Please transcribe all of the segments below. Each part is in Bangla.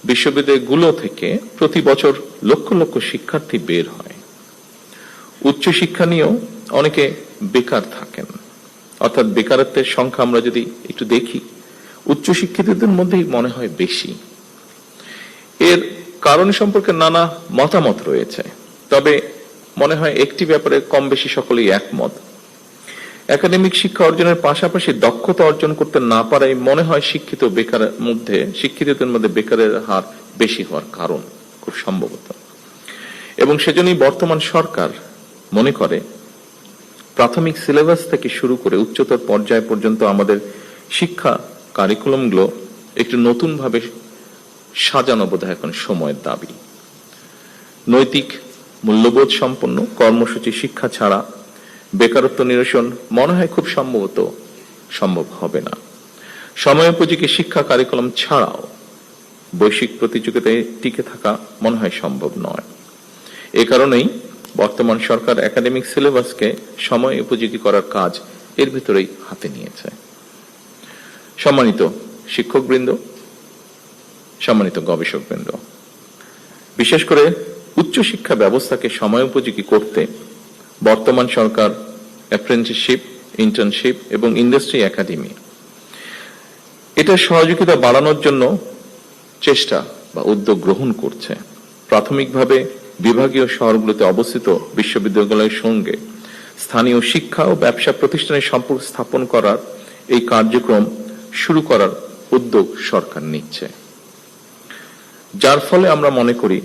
বিশ্ববিদ্যালয়গুলো থেকে প্রতি বছর লক্ষ লক্ষ শিক্ষার্থী বের হয়। উচ্চশিক্ষা নিয়েও অনেকে বেকার থাকেন, অর্থাৎ বেকারত্বের সংখ্যা আমরা যদি একটু দেখি উচ্চশিক্ষিতদের মধ্যেই মনে হয় বেশি। এর কারণ সম্পর্কে নানা মতামত রয়েছে, তবে মনে হয় একটি ব্যাপারে কম বেশি সকলেই একমত। একাডেমিক শিক্ষা অর্জনের পাশাপাশি দক্ষতা অর্জন করতে না পারাই মনে হয় শিক্ষিতদের মধ্যে বেকারের হার বেশি হওয়ার কারণ, খুব সম্ভবত। এবং সেজন্যই বর্তমান সরকার মনে করে প্রাথমিক সিলেবাস থেকে শুরু করে উচ্চতর পর্যায় পর্যন্ত আমাদের শিক্ষা কারিকুলামগুলো একটু নতুন ভাবে সাজানো বোধহয় এখন সময়ের দাবি। নৈতিক মূল্যবোধ সম্পন্ন কর্মসূচি শিক্ষা ছাড়া বেকারত্ব নিরসন মনে হয় খুব সম্ভব হবে না। সময়োপযোগী শিক্ষা কারিকুলাম ছাড়াও বৈশ্বিক প্রতিযোগিতায় টিকে থাকা মনে হয় সম্ভব নয়। এ কারণেই বর্তমান সরকার একাডেমিক সিলেবাসকে সময় উপযোগী করার কাজ এর ভিতরেই হাতে নিয়েছে। সম্মানিত শিক্ষকবৃন্দ, সম্মানিত গবেষকবৃন্দ, বিশেষ করে উচ্চশিক্ষা ব্যবস্থাকে সময়োপযোগী করতে বর্তমান সরকার অ্যাপ্রেন্টিসশিপ, ইন্টার্নশিপ এবং ইন্ডাস্ট্রি একাডেমি এটার সহযোগিতা বাড়ানোর জন্য চেষ্টা বা উদ্যোগ গ্রহণ করছে। প্রাথমিকভাবে বিভাগীয় শহরগুলোতে অবস্থিত বিশ্ববিদ্যালয়ের সঙ্গে স্থানীয় শিক্ষা ও ব্যবসা প্রতিষ্ঠানের সম্পর্ক স্থাপন করার এই কার্যক্রম শুরু করার উদ্যোগ সরকার নিচ্ছে, যার ফলে আমরা মনে করি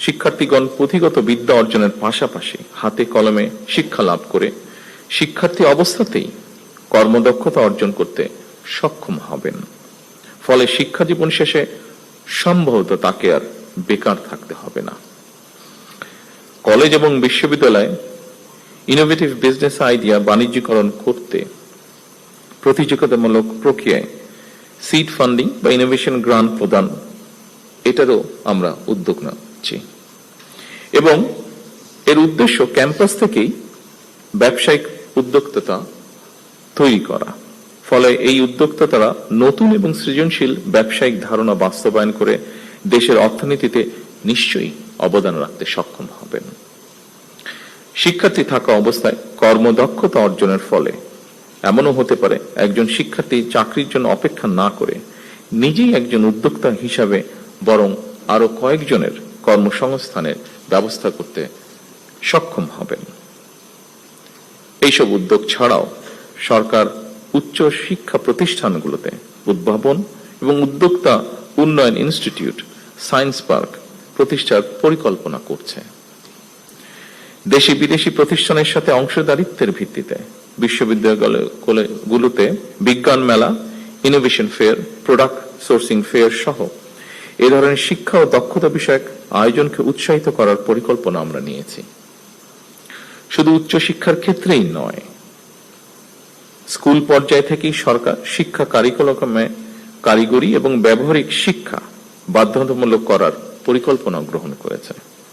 শিক্ষার্থীগণ পুঁথিগত বিদ্যা অর্জনের পাশাপাশি হাতে কলমে শিক্ষা লাভ করে শিক্ষার্থী অবস্থাতেই কর্মদক্ষতা অর্জন করতে সক্ষম হবেন। ফলে শিক্ষা জীবন শেষে সম্ভবত তাকে আর বেকার থাকতে হবে না। কলেজ এবং বিশ্ববিদ্যালয়ে ইনোভেটিভ বিজনেস আইডিয়া বাণিজ্যিকরণ করতে প্রতিযোগিতামূলক প্রক্রিয়ায় সিড ফান্ডিং বা ইনোভেশন গ্রান্ট প্রদান, এটারও আমরা উদ্যোগ নিচ্ছি এবং এর উদ্দেশ্য ক্যাম্পাস থেকেই ব্যবসায়িক উদ্যোক্তা তৈরি করা। ফলে এই উদ্যোক্তারা নতুন এবং সৃজনশীল ব্যবসায়িক ধারণা বাস্তবায়ন করে দেশের অর্থনীতিতে নিশ্চয়ই অবদান রাখতে সক্ষম হবেন। শিক্ষার্থী থাকা অবস্থায় কর্মদক্ষতা অর্জনের ফলে এমনও হতে পারে একজন শিক্ষার্থী চাকরির জন্য অপেক্ষা না করে নিজেই একজন উদ্যোক্তা হিসাবে বরং আরো কয়েকজনের কর্মসংস্থানের ব্যবস্থা করতে সক্ষম হবেন। এইসব উদ্যোগ ছাড়াও সরকার উচ্চ শিক্ষা প্রতিষ্ঠানগুলোতে উদ্ভাবন এবং উদ্যোক্তা উন্নয়ন ইনস্টিটিউট, সায়েন্স পার্ক প্রতিষ্ঠার পরিকল্পনা করছে। দেশি বিদেশি প্রতিষ্ঠানের সাথে অংশীদারিত্বের ভিত্তিতে বিশ্ববিদ্যালয়গুলোতে বিজ্ঞান মেলা, innovation fair, product sourcing fair সহ এ ধরনের শিক্ষা ও দক্ষতা বিষয়ক আয়োজনকে উৎসাহিত করার পরিকল্পনা আমরা নিয়েছি। শুধু উচ্চশিক্ষার ক্ষেত্রেই নয়, স্কুল পর্যায় থেকেই সরকার শিক্ষা কারিকুলামে কারিগরি এবং ব্যবহারিক শিক্ষা বাধ্যতামূলক করার পরিকল্পনা গ্রহণ করেছে।